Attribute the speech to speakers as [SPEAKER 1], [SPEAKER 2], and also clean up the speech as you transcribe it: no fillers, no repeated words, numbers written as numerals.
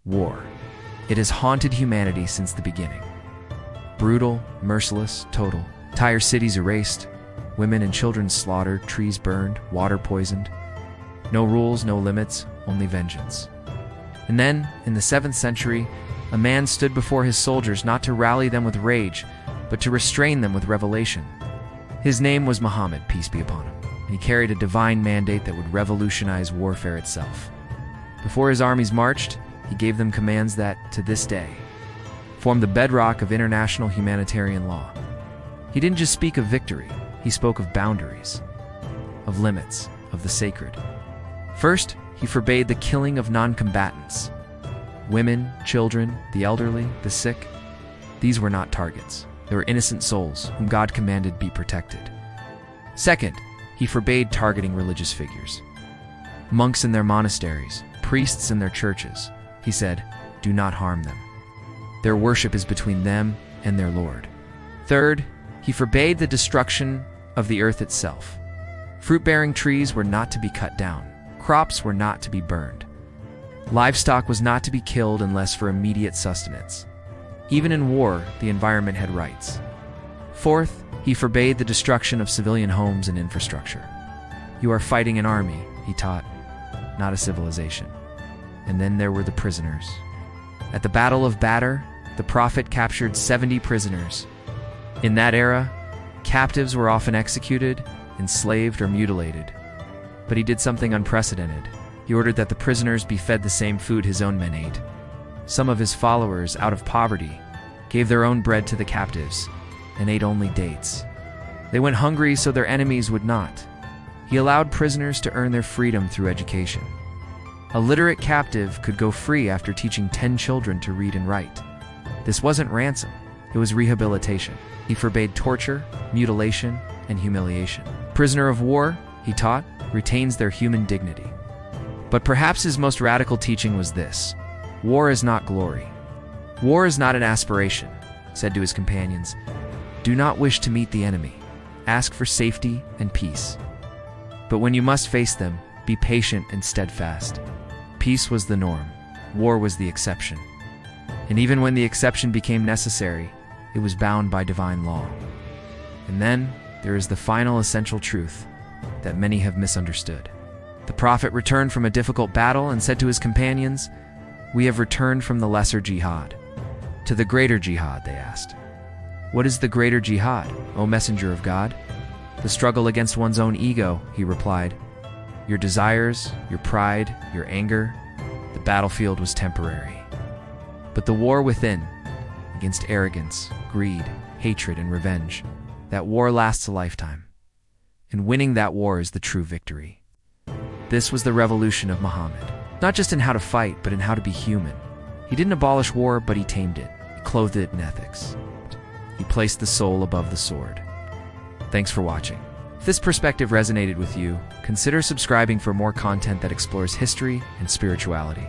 [SPEAKER 1] war. It has haunted humanity since the beginning. Brutal, merciless, total. Entire cities erased, women and children slaughtered, trees burned, water poisoned. No rules, no limits, only vengeance. And then, in the 7th century, a man stood before his soldiers not to rally them with rage, but to restrain them with revelation. His name was Muhammad, peace be upon him. He carried a divine mandate that would revolutionize warfare itself. Before his armies marched, he gave them commands that, to this day, form the bedrock of international humanitarian law. He didn't just speak of victory, he spoke of boundaries, of limits, of the sacred. First, he forbade the killing of non-combatants. Women, children, the elderly, the sick. These were not targets. They were innocent souls whom God commanded be protected. Second, he forbade targeting religious figures. Monks in their monasteries, priests in their churches. He said, do not harm them. Their worship is between them and their Lord. Third, he forbade the destruction of the earth itself. Fruit-bearing trees were not to be cut down. Crops were not to be burned. Livestock was not to be killed unless for immediate sustenance. Even in war, the environment had rights. Fourth, he forbade the destruction of civilian homes and infrastructure. You are fighting an army, he taught, not a civilization. And then there were the prisoners. At the Battle of Badr, the Prophet captured 70 prisoners. In that era, captives were often executed, enslaved, or mutilated. But he did something unprecedented. He ordered that the prisoners be fed the same food his own men ate. Some of his followers, out of poverty, gave their own bread to the captives and ate only dates. They went hungry so their enemies would not. He allowed prisoners to earn their freedom through education. A literate captive could go free after teaching 10 children to read and write. This wasn't ransom, it was rehabilitation. He forbade torture, mutilation, and humiliation. Prisoner of war, he taught, retains their human dignity. But perhaps his most radical teaching was this: war is not glory. War is not an aspiration, said to his companions. Do not wish to meet the enemy. Ask for safety and peace. But when you must face them, be patient and steadfast. Peace was the norm. War was the exception. And even when the exception became necessary, it was bound by divine law. And then there is the final essential truth that many have misunderstood. The Prophet returned from a difficult battle and said to his companions, "We have returned from the lesser jihad to the greater jihad," they asked. "What is the greater jihad, O messenger of God?" "The struggle against one's own ego," he replied. "Your desires, your pride, your anger, the battlefield was temporary. But the war within, against arrogance, greed, hatred, and revenge, that war lasts a lifetime. And winning that war is the true victory." This was the revolution of Muhammad, not just in how to fight, but in how to be human. He didn't abolish war, but he tamed it. He clothed it in ethics. He placed the soul above the sword. Thanks for watching. If this perspective resonated with you, consider subscribing for more content that explores history and spirituality.